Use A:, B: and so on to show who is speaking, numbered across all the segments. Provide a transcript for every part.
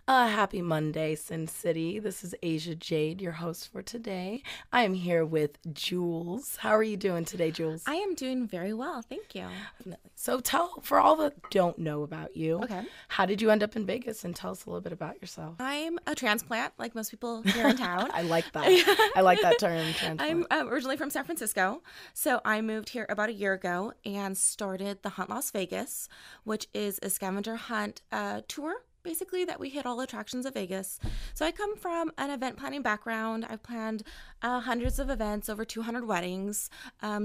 A: Happy Monday, Sin City. This is Asia Jade, your host for today. I am here with Jules. How are you doing today, Jules?
B: I am doing very well, thank you.
A: So for all that don't know about you,
B: Okay.
A: how did you end up in Vegas? And tell us a little bit about yourself.
B: I'm a transplant, like most people here in town.
A: I like that. I like that term, transplant.
B: I'm originally from San Francisco, so I moved here about a year ago and started the Hunt Las Vegas, which is a scavenger hunt tour, basically, that we hit all attractions of Vegas. So I come from an event planning background. I've planned hundreds of events, over 200 weddings,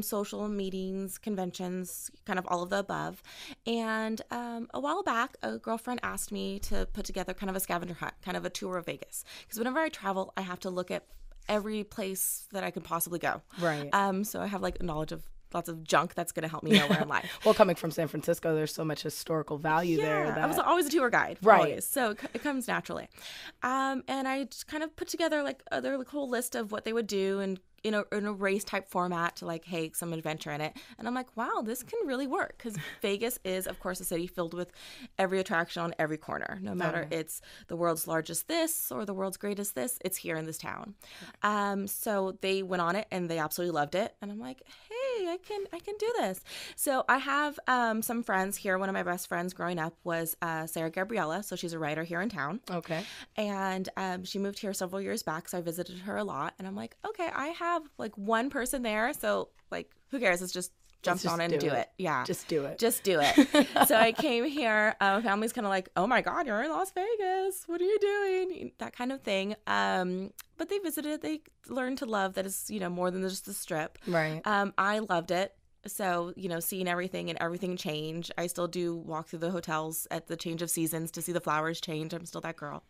B: social meetings, conventions, kind of all of the above. And a while back, a girlfriend asked me to put together kind of a scavenger hunt, kind of a tour of Vegas. Because whenever I travel, I have to look at every place that I could possibly go.
A: Right.
B: So I have like knowledge of lots of junk that's going to help me know where in life.
A: Well, coming from San Francisco, there's so much historical value there.
B: I was always a tour guide.
A: Right.
B: Always. So it comes naturally. And I just kind of put together like their whole list of what they would do and in a race type format to like, hey, some adventure in it. And I'm like, wow, this can really work, because Vegas is, of course, a city filled with every attraction on every corner. No matter it's the world's largest this or the world's greatest this, it's here in this town. So they went on it and they absolutely loved it. And I'm like, hey, I can do this. So I have some friends here. One of my best friends growing up was Sarah Gabriella. So she's a writer here in town.
A: Okay.
B: And she moved here several years back, so I visited her a lot. And I'm like, okay, I have like one person there, so like, who cares? Let's just jump on and do it. Yeah.
A: Just do it.
B: Just do it. So I came here. Family's kind of like, oh my God, you're in Las Vegas. What are you doing? That kind of thing. But they visited. They learned to love that it's, more than just the strip.
A: Right.
B: I loved it. So, seeing everything and everything change. I still do walk through the hotels at the change of seasons to see the flowers change. I'm still that girl.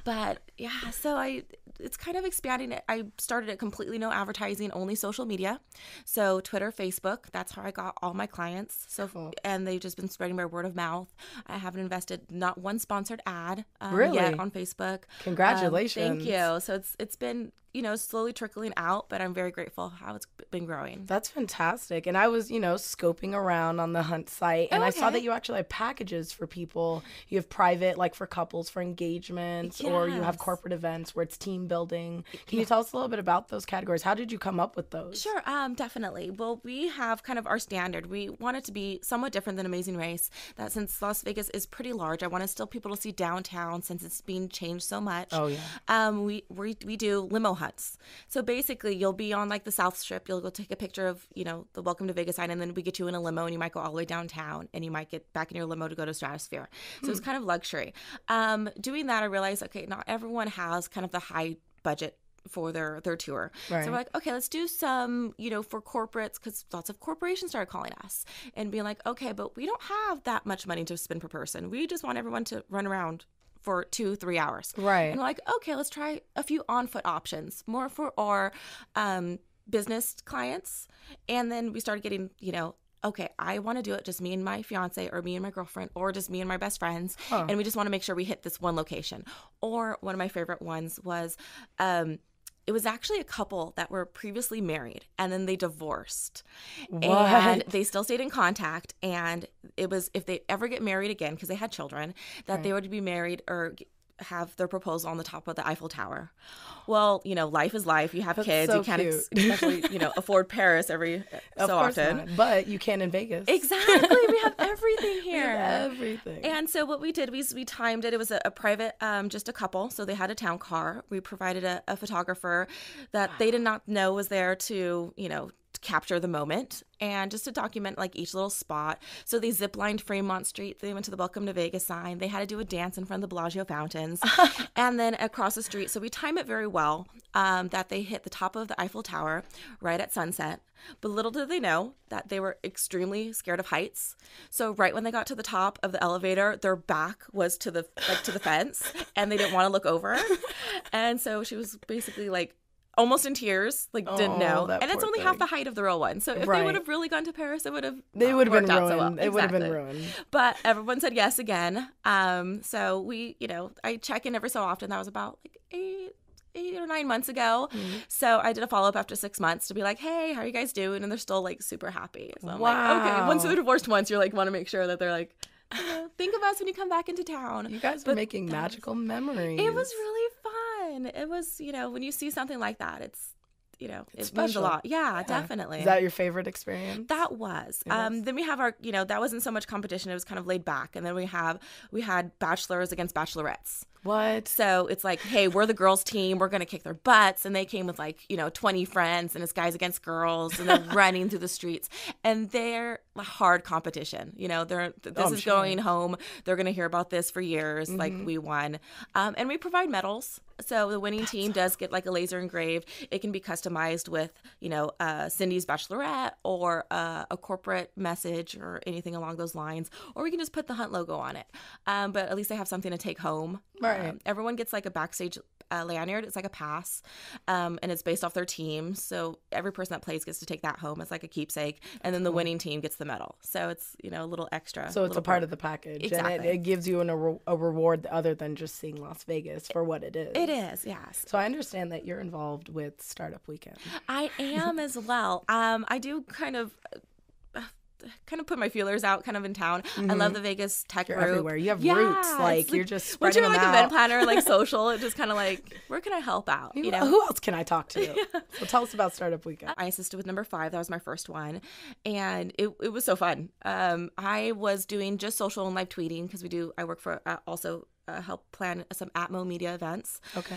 B: But yeah, so it's kind of expanding it. I started it completely no advertising, only social media. So Twitter, Facebook, that's how I got all my clients. So
A: Cool.
B: And they've just been spreading by word of mouth. I haven't invested not one sponsored ad
A: Really?
B: yet on Facebook.
A: Congratulations.
B: Thank you. So it's been, slowly trickling out, but I'm very grateful how it's been growing.
A: That's fantastic. And I was, scoping around on the Hunt site, and I saw that you actually have packages for people. You have private, like for couples, for engagements, or you have
B: Yes.
A: corporate events where it's team building. Can you tell us a little bit about those categories? How did you come up with those?
B: Sure, definitely. Well, we have kind of our standard. We want it to be somewhat different than Amazing Race. That since Las Vegas is pretty large, I want still people to see downtown since it's being changed so much.
A: Oh, yeah.
B: We do limo hunts. So basically, you'll be on like the South Strip. You'll go take a picture of the Welcome to Vegas sign, and then we get you in a limo, and you might go all the way downtown, and you might get back in your limo to go to Stratosphere. So it's kind of luxury. Doing that, I realized, okay, not everyone has kind of the high budget for their tour.
A: Right.
B: So we're like, okay, let's do some, for corporates, because lots of corporations started calling us and being like, okay, but we don't have that much money to spend per person. We just want everyone to run around for 2-3 hours.
A: Right.
B: And we're like, okay, let's try a few on-foot options, more for our business clients. And then we started getting, okay, I want to do it just me and my fiance, or me and my girlfriend, or just me and my best friends. And we just want to make sure we hit this one location. Or one of my favorite ones was, it was actually a couple that were previously married, and then they divorced.
A: What?
B: And they still stayed in contact. And it was, if they ever get married again, because they had children, that they would be married or have their proposal on the top of the Eiffel Tower. Well, life is life. You have kids.
A: So
B: you can't,
A: cute.
B: especially, afford Paris every so often.
A: Not. But you can in Vegas.
B: Exactly. We have everything here.
A: Everything.
B: And so what we did, we timed it. It was a private, just a couple. So they had a town car. We provided a photographer that they did not know was there to, to capture the moment and just to document like each little spot. So they zip-lined Fremont Street. They went to the Welcome to Vegas sign. They had to do a dance in front of the Bellagio fountains. And then across the street. So we time it very well that they hit the top of the Eiffel Tower right at sunset. But little did they know that they were extremely scared of heights. So right when they got to the top of the elevator, their back was to the fence, and they didn't want to look over. And so she was basically like almost in tears, like didn't know. And it's only half the height of the real one. So if they would have really gone to Paris, it would have
A: been
B: ruined.
A: So it would have been ruined.
B: But everyone said yes again. So we, I check in every so often. That was about like 8 or 9 months ago. Mm-hmm. So I did a follow-up after 6 months to be like, hey, how are you guys doing? And they're still like super happy. So I'm like, okay. Once they're divorced once, you're like, want to make sure that they're like, think of us when you come back into town.
A: You guys are making magical memories.
B: It was really fun. It was, when you see something like that, it's it means a lot. Yeah, definitely.
A: Is that your favorite experience?
B: That was. Then we have our, that wasn't so much competition. It was kind of laid back. And then we had bachelors against bachelorettes.
A: What?
B: So it's like, hey, we're the girls team. We're going to kick their butts. And they came with 20 friends, and it's guys against girls, and they're running through the streets. And they're a hard competition. This is going home. They're going to hear about this for years. Like, we won. And we provide medals. So the winning team does get a laser engraved. It can be customized with, Cindy's bachelorette or a corporate message or anything along those lines. Or we can just put the Hunt logo on it. But at least they have something to take home.
A: Right.
B: Everyone gets a backstage lanyard. It's like a pass, and it's based off their team. So every person that plays gets to take that home as a keepsake, and then the winning team gets the medal. So it's a little extra.
A: So it's a part of the package.
B: Exactly.
A: And it gives you a reward other than just seeing Las Vegas for what it is.
B: It is, yes.
A: So I understand that you're involved with Startup Weekend.
B: I am as well. I do kind of put my feelers out kind of in town. I love the Vegas tech
A: You're
B: group.
A: everywhere. You have roots. You're just spreading them out.
B: Event planner, social. It just kind of where can I help out?
A: Who else can I talk to? Yeah. So tell us about Startup Weekend.
B: I assisted with number 5. That was my first one. And it was so fun. I was doing just social and live tweeting because I work for also help plan some Atmo media events.
A: Okay.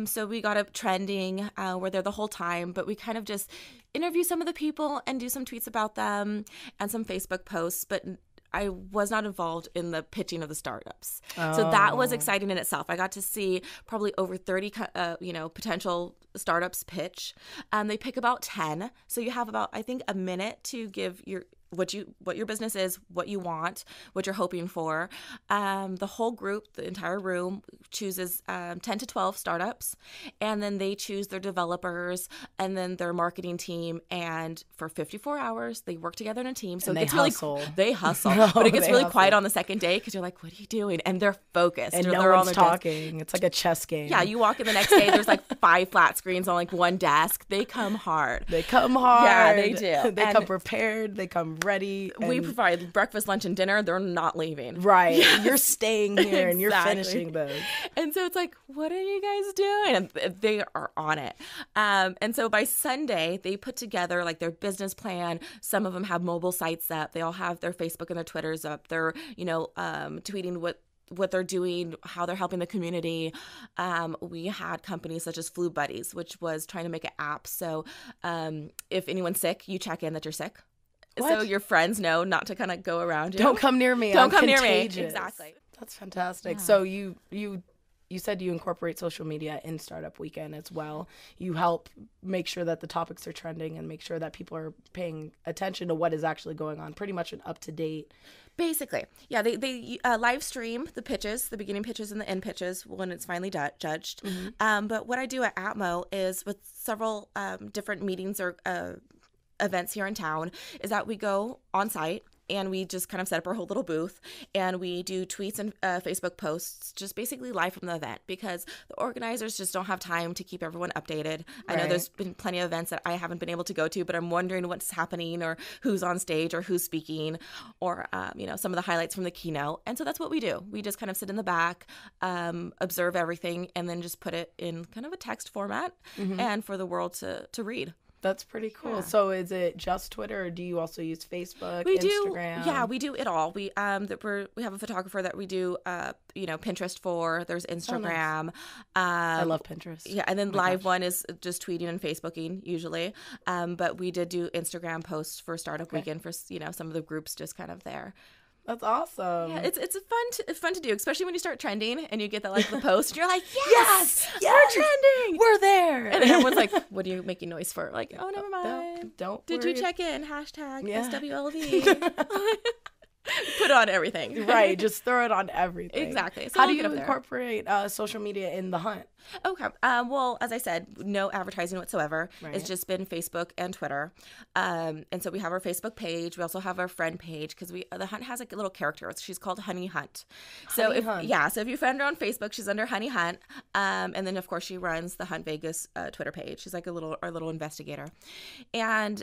B: So we got up trending. We're there the whole time, but we kind of just interview some of the people and do some tweets about them and some Facebook posts. But I was not involved in the pitching of the startups. Oh. So that was exciting in itself. I got to see probably over 30, potential startups pitch. They pick about 10. So you have about, I think, a minute to give what your business is, what you want, what you're hoping for. The whole group, the entire room, chooses 10 to 12 startups, and then they choose their developers and then their marketing team. And for 54 hours, they work together in a team. So
A: they hustle.
B: They hustle, but it gets really quiet on the second day because you're like, "What are you doing?" And they're focused,
A: and
B: they're
A: no one's talking. It's like a chess game.
B: Yeah, you walk in the next day. There's 5 flat screens on one desk. They come hard.
A: Yeah,
B: they do.
A: They come prepared. They come ready.
B: We provide breakfast, lunch, and dinner. They're not leaving.
A: Right. You're staying here and you're finishing those.
B: And so it's what are you guys doing? And they are on it. And so by Sunday, they put together their business plan. Some of them have mobile sites up. They all have their Facebook and their Twitters up. They're, tweeting what they're doing, how they're helping the community. We had companies such as Flu Buddies, which was trying to make an app. So if anyone's sick, you check in that you're sick. What? So your friends know not to kind of go around you.
A: Don't come near me.
B: Don't come
A: contagious.
B: Near me. Exactly.
A: That's fantastic. Yeah. So you said you incorporate social media in Startup Weekend as well. You help make sure that the topics are trending and make sure that people are paying attention to what is actually going on. Pretty much an up-to-date.
B: Basically. Yeah, they live stream the pitches, the beginning pitches and the end pitches when it's finally judged. Mm-hmm. But what I do at Atmo is with several different meetings or events here in town is that we go on site and we just kind of set up our whole little booth and we do tweets and Facebook posts just basically live from the event because the organizers just don't have time to keep everyone updated. Right. I know there's been plenty of events that I haven't been able to go to, but I'm wondering what's happening or who's on stage or who's speaking or, some of the highlights from the keynote. And so that's what we do. We just kind of sit in the back, observe everything, and then just put it in kind of a text format and for the world to read.
A: That's pretty cool. Yeah. So is it just Twitter or do you also use Facebook,
B: Instagram? Yeah, we do it all. We have a photographer that we do Pinterest for. There's Instagram.
A: Oh, nice. I love Pinterest.
B: Yeah, and then live one is just tweeting and Facebooking usually. But we did do Instagram posts for Startup Weekend for some of the groups just kind of there.
A: That's awesome.
B: Yeah, it's fun to do, especially when you start trending and you get the post. And you're like, yes, we're trending,
A: we're there,
B: and everyone's like, "What are you making noise for?" Like, oh, never mind.
A: Don't.
B: Did you check in? #SWLV. Put on everything.
A: Right, just throw it on everything.
B: Exactly. So
A: how do you incorporate social media in the Hunt?
B: Okay. Well, as I said, no advertising whatsoever. Right. It's just been Facebook and Twitter. And so we have our Facebook page. We also have our friend page because the Hunt has a little character. She's called Honey Hunt. So if you friend her on Facebook, she's under Honey Hunt. And then of course she runs the Hunt Vegas Twitter page. She's like our little investigator. And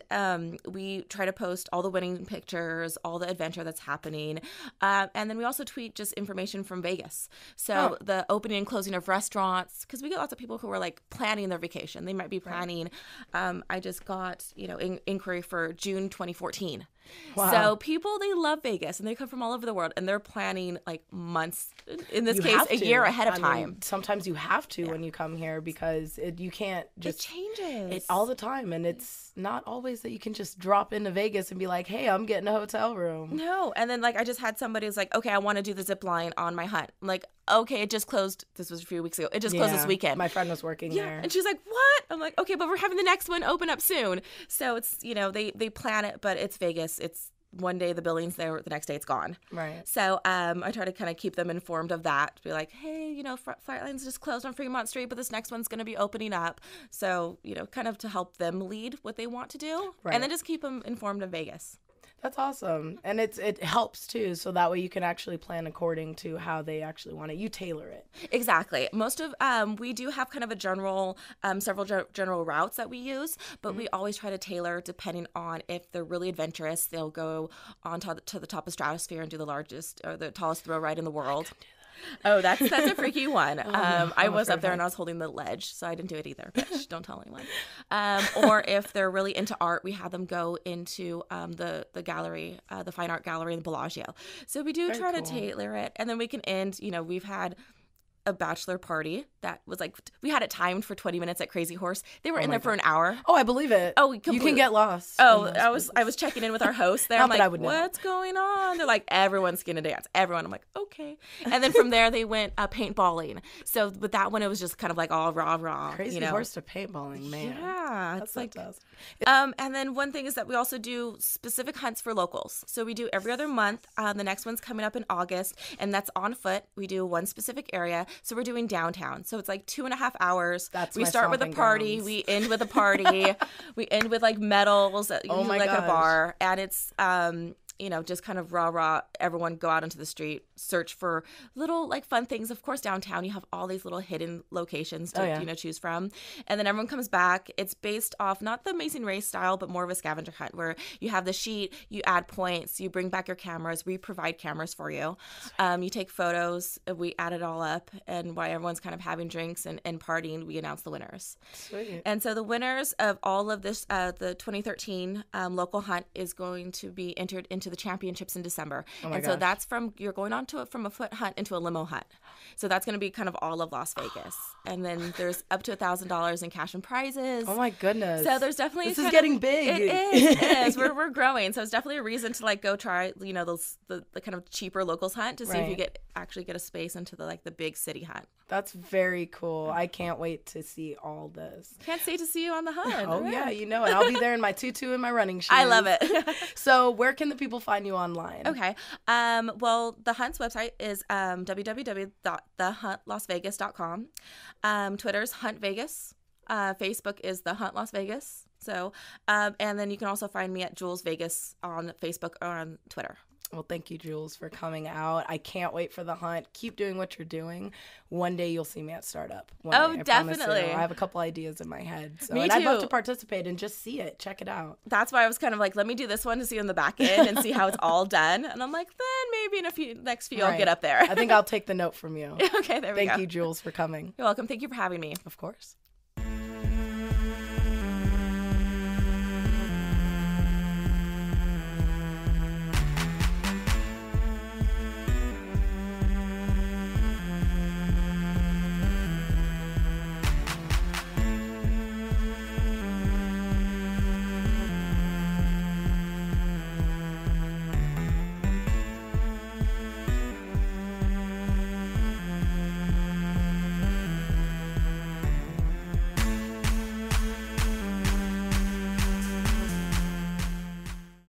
B: we try to post all the winning pictures, all the adventure that's happening. happening. And then we also tweet just information from Vegas. So the opening and closing of restaurants, because we get lots of people who are like planning their vacation. They might be planning. I just got, inquiry for June 2014.
A: Wow.
B: So people, they love Vegas and they come from all over the world and they're planning like months, in this case, a year ahead of time.
A: Sometimes you have to when you come here because you can't just.
B: It changes.
A: All the time. And it's not always that you can just drop into Vegas and be like, hey, I'm getting a hotel room.
B: No. And then like I just had somebody who's like, okay, I want to do the zip line on my hunt. I'm like, okay, it just closed. This was a few weeks ago. It just closed this weekend.
A: My friend was working there.
B: And she's like, what? I'm like, okay, but we're having the next one open up soon. So it's, they plan it, but it's Vegas. It's one day the building's there, the next day it's gone.
A: Right.
B: So I try to kind of keep them informed of that. Be like, hey, Flightline's just closed on Fremont Street, but this next one's going to be opening up. So, kind of to help them lead what they want to do. Right. And then just keep them informed of Vegas.
A: That's awesome. And it helps too. So that way you can actually plan according to how they actually want it. You tailor it.
B: Exactly. Most of, we do have kind of a general, several general routes that we use, but we always try to tailor depending on if they're really adventurous, they'll go on to the top of stratosphere and do the largest or the tallest throw ride in the world. Oh, that's a freaky one. I was up there and I was holding the ledge, so I didn't do it either. Bitch, don't tell anyone. Or if they're really into art, we have them go into the gallery, the fine art gallery in the Bellagio. So we do try to tailor it, and then we can end. We've had a bachelor party that was like, we had it timed for 20 minutes at Crazy Horse. They were in there for an hour.
A: Oh, I believe it.
B: Oh,
A: you can get lost.
B: Oh, I was checking in with our host there. I'm like, what's
A: know.
B: going on? They're like, everyone's gonna dance. Everyone. I'm like, okay. And then from there they went paintballing. So with that one, it was just kind of like all rah.
A: Crazy Horse to paintballing, man.
B: Yeah,
A: that's like fantastic.
B: And then one thing is that we also do specific hunts for locals. So we do every other month. The next one's coming up in August, and that's on foot. We do one specific area. So we're doing downtown. So it's like 2.5 hours. We start with a party.
A: Grounds.
B: We end with a party. We end with like medals. Like at a bar. And it's just kind of rah, everyone go out into the street, search for little like fun things. Of course, downtown, you have all these little hidden locations to, choose from. And then everyone comes back. It's based off not the Amazing Race style, but more of a scavenger hunt where you have the sheet, you add points, you bring back your cameras. We provide cameras for you. You take photos. We add it all up. And while everyone's kind of having drinks and partying, we announce the winners.
A: Sweet.
B: And so the winners of all of this, the 2013 local hunt is going to be entered into the championships in December. So that's you're going on to from a foot hunt into a limo hunt. So that's going to be kind of all of Las Vegas. And then there's up to $1,000 in cash and prizes.
A: Oh my goodness.
B: So there's definitely
A: this is getting big.
B: It is. We're growing. So it's definitely a reason to like go try, those the kind of cheaper locals hunt to see if you actually get a space into the big city hunt.
A: That's very cool. I can't wait to see all this.
B: Can't wait to see you on the hunt.
A: Oh yeah, and I'll be there in my tutu and my running shoes.
B: I love it.
A: So where can the people find you online?
B: Okay. Well, the Hunt's website is www.thehuntlasvegas.com. Twitter's Hunt Vegas. Facebook is The Hunt Las Vegas. So, and then you can also find me at Jules Vegas on Facebook or on Twitter.
A: Well, thank you, Jules, for coming out. I can't wait for the hunt. Keep doing what you're doing. One day you'll see me at Startup.
B: One day, definitely.
A: I have a couple ideas in my head. So,
B: me too.
A: I'd love to participate and just see it. Check it out.
B: That's why I was kind of like, let me do this one to see on the back end and see how it's all done. And I'm like, then maybe in next few I'll get up there.
A: I think I'll take the note from you.
B: Okay, there we go.
A: Thank you, Jules, for coming.
B: You're welcome. Thank you for having me.
A: Of course.